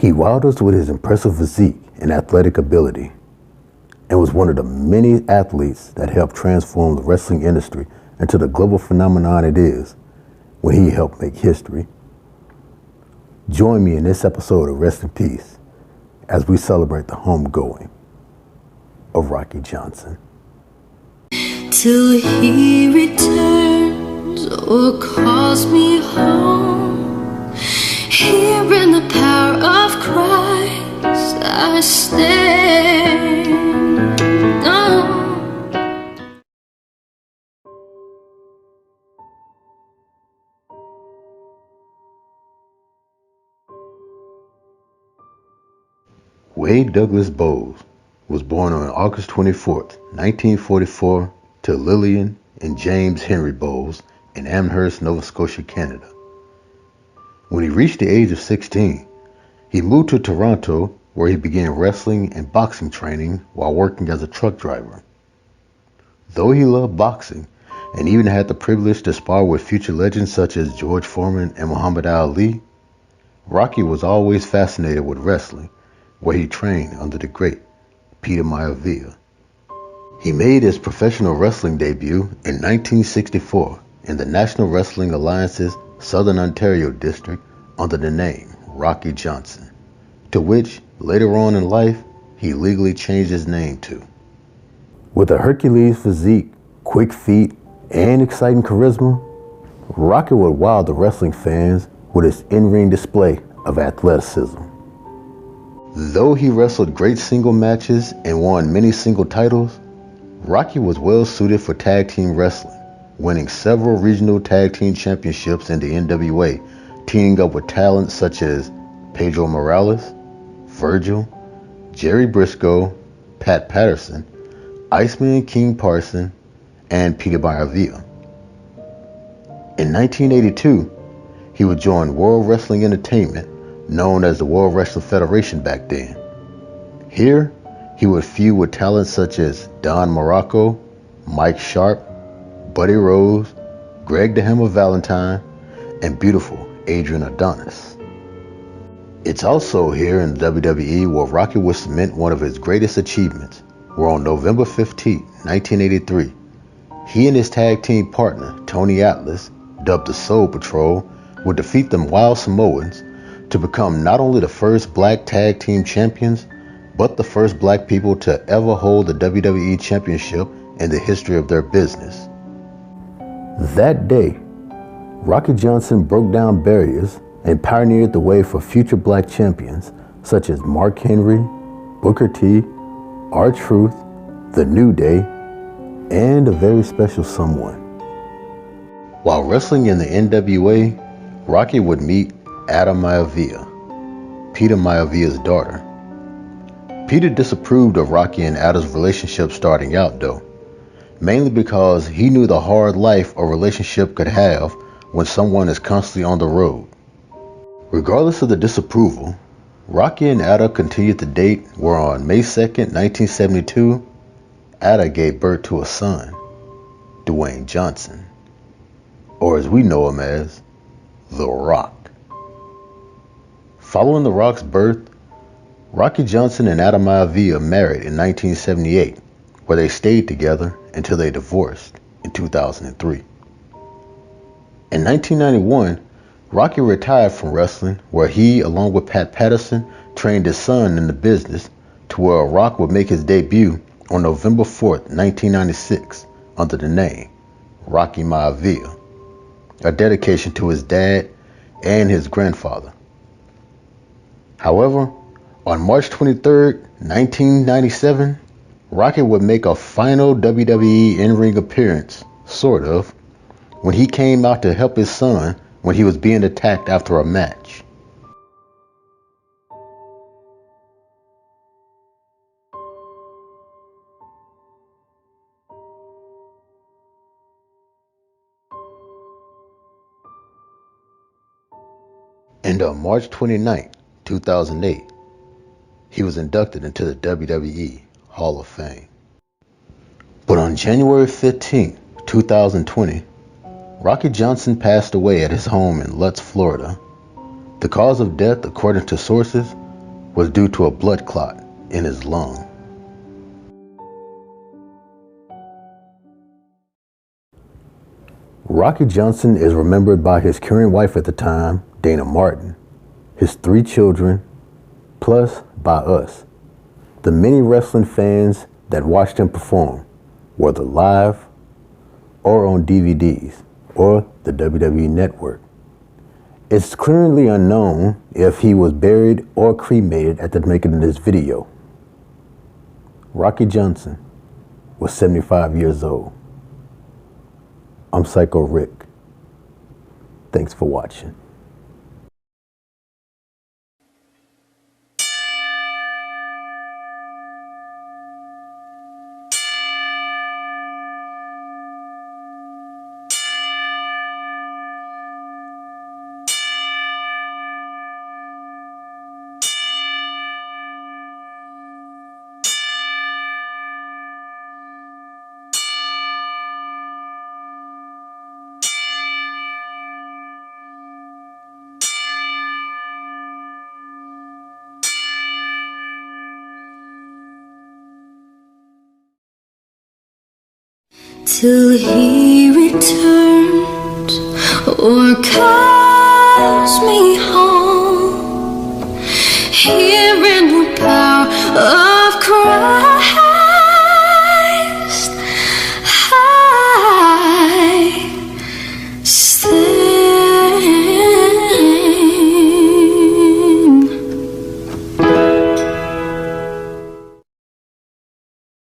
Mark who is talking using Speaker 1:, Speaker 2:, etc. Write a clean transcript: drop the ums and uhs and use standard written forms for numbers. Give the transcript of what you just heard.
Speaker 1: He wowed us with his impressive physique and athletic ability, and was one of the many athletes that helped transform the wrestling industry into the global phenomenon it is when he helped make history. Join me in this episode of Rest in Peace as we celebrate the homegoing of Rocky Johnson.
Speaker 2: Till he returns or calls me home, here in the power of Christ I stand. Oh.
Speaker 1: Wade Douglas Bowes was born on August 24th, 1944, to Lillian and James Henry Bowes in Amherst, Nova Scotia, Canada. When he reached the age of 16, he moved to Toronto, where he began wrestling and boxing training while working as a truck driver. Though he loved boxing and even had the privilege to spar with future legends such as George Foreman and Muhammad Ali, Rocky was always fascinated with wrestling, where he trained under the great Peter Maivia. He made his professional wrestling debut in 1964 in the National Wrestling Alliance's Southern Ontario district under the name Rocky Johnson, to which later on in life he legally changed his name to. With a Hercules physique, quick feet, and exciting charisma, Rocky would wow the wrestling fans with his in-ring display of athleticism. Though he wrestled great single matches and won many single titles, Rocky was well suited for tag team wrestling, winning several regional tag team championships in the NWA, teaming up with talents such as Pedro Morales, Virgil, Jerry Briscoe, Pat Patterson, Iceman King Parson, and Peter Maivia. In 1982, he would join World Wrestling Entertainment, known as the World Wrestling Federation back then. Here, he would feud with talents such as Don Morocco, Mike Sharp, Buddy Rose, Greg the Hammer Valentine, and beautiful Adrian Adonis. It's also here in the WWE where Rocky would cement one of his greatest achievements, where on November 15, 1983, he and his tag team partner, Tony Atlas, dubbed the Soul Patrol, would defeat the Wild Samoans to become not only the first black tag team champions, but the first black people to ever hold the WWE Championship in the history of their business. That day, Rocky Johnson broke down barriers and pioneered the way for future black champions such as Mark Henry, Booker T, R-Truth, The New Day, and a very special someone. While wrestling in the NWA, Rocky would meet Ada Maivia, Peter Maivia's daughter. Peter disapproved of Rocky and Ada's relationship starting out though, mainly because he knew the hard life a relationship could have when someone is constantly on the road. Regardless of the disapproval, Rocky and Ada continued to date, where on May 2nd, 1972, Ada gave birth to a son, Dwayne Johnson, or as we know him as, The Rock. Following The Rock's birth, Rocky Johnson and Ada Maivia married in 1978, where they stayed together until they divorced in 2003. In 1991, Rocky retired from wrestling, where he, along with Pat Patterson, trained his son in the business, to where Rock would make his debut on November 4th, 1996, under the name Rocky Maivia, a dedication to his dad and his grandfather. However, on March 23, 1997, Rocky would make a final WWE in-ring appearance, sort of, when he came out to help his son when he was being attacked after a match. And on March 29, 2008, he was inducted into the WWE Hall of Fame. But on January 15, 2020, Rocky Johnson passed away at his home in Lutz, Florida. The cause of death, according to sources, was due to a blood clot in his lung. Rocky Johnson is remembered by his current wife at the time, Dana Martin, his 3 children, plus by us, the many wrestling fans that watched him perform, whether live or on DVDs or the WWE Network. It's currently unknown if he was buried or cremated at the making of this video. Rocky Johnson was 75 years old. I'm Psycho Rick. Thanks for watching.
Speaker 2: Till he returns or calls me home, here in the power of